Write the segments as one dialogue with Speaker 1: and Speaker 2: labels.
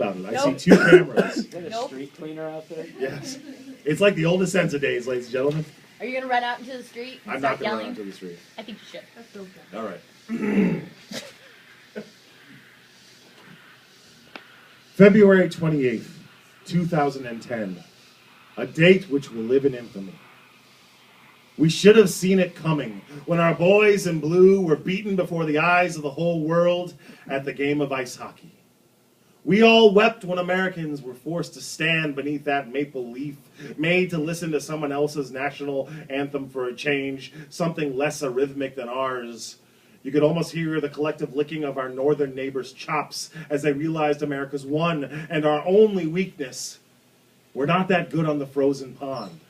Speaker 1: about it. I
Speaker 2: Nope.
Speaker 1: see 2 cameras.
Speaker 3: Is there a
Speaker 2: Nope.
Speaker 3: street cleaner out there?
Speaker 1: Yes. It's like the oldest sense of days, ladies and gentlemen.
Speaker 2: Are you going to run out into the street and
Speaker 1: I'm
Speaker 2: start
Speaker 1: not going to run
Speaker 2: yelling?
Speaker 1: onto the street.
Speaker 2: I think you should. That's so good.
Speaker 1: All right. February 28th, 2010. A date which will live in infamy. We should have seen it coming when our boys in blue were beaten before the eyes of the whole world at the game of ice hockey. We all wept when Americans were forced to stand beneath that maple leaf, made to listen to someone else's national anthem for a change, something less arrhythmic than ours. You could almost hear the collective licking of our northern neighbors' chops as they realized America's one and our only weakness. We're not that good on the frozen pond.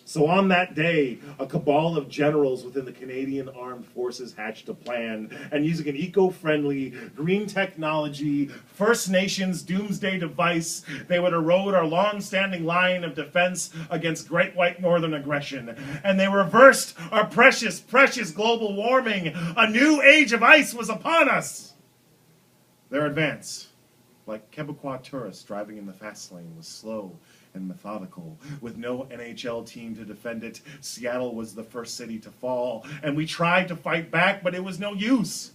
Speaker 1: So on that day, a cabal of generals within the Canadian Armed Forces hatched a plan, and using an eco-friendly, green technology, First Nations doomsday device, they would erode our long-standing line of defense against Great White Northern aggression. And they reversed our precious, precious global warming. A new age of ice was upon us. Their advance, like Quebecois tourists driving in the fast lane, was slow and methodical. With no NHL team to defend it, Seattle was the first city to fall, and we tried to fight back, but it was no use.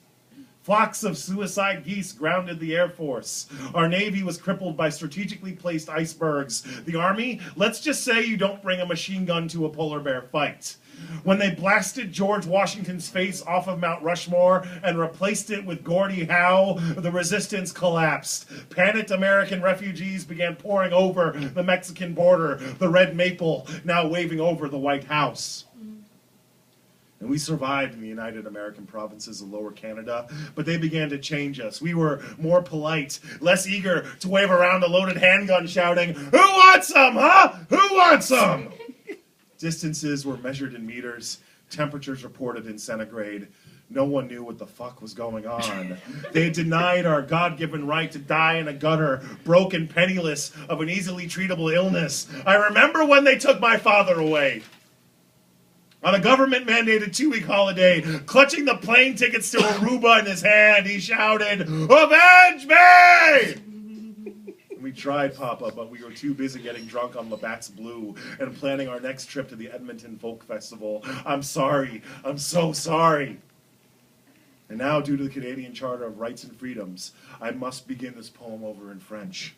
Speaker 1: Flocks of suicide geese grounded the Air Force. Our Navy was crippled by strategically placed icebergs. The Army, let's just say you don't bring a machine gun to a polar bear fight. When they blasted George Washington's face off of Mount Rushmore and replaced it with Gordie Howe, the resistance collapsed. Panicked American refugees began pouring over the Mexican border, the red maple now waving over the White House. And we survived in the United American Provinces of Lower Canada, but they began to change us. We were more polite, less eager to wave around a loaded handgun shouting, "Who wants some, huh? Who wants some?" Distances were measured in meters, temperatures reported in centigrade. No one knew what the fuck was going on. They denied our God-given right to die in a gutter, broken, penniless, of an easily treatable illness. I remember when they took my father away. On a government-mandated 2-week holiday, clutching the plane tickets to Aruba in his hand, he shouted, "Avenge me!" We tried, Papa, but we were too busy getting drunk on Labatt's Blue and planning our next trip to the Edmonton Folk Festival. I'm sorry. I'm so sorry. And now, due to the Canadian Charter of Rights and Freedoms, I must begin this poem over in French.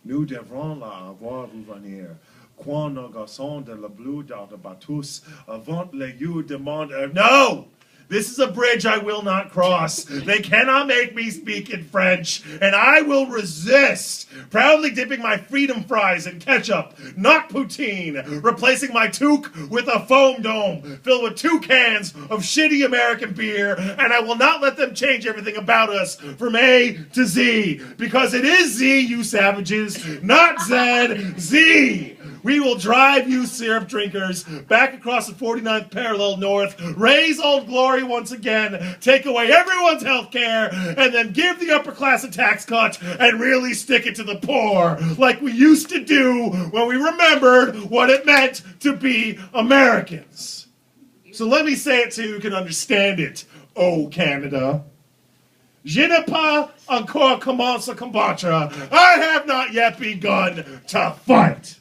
Speaker 1: Nous devrons la avoir revenir. Quand nos garçons de la bleu d'Artabatus avant les yeux demandent... No! This is a bridge I will not cross. They cannot make me speak in French, and I will resist, proudly dipping my freedom fries in ketchup, not poutine, replacing my toque with a foam dome filled with 2 cans of shitty American beer, and I will not let them change everything about us from A to Z, because it is Z, you savages, not Z, Z. We will drive you syrup drinkers back across the 49th parallel north, raise Old Glory once again, take away everyone's health care, and then give the upper class a tax cut and really stick it to the poor, like we used to do when we remembered what it meant to be Americans. So let me say it so you can understand it, oh Canada. Je n'ai pas encore commencé à combattre. I have not yet begun to fight.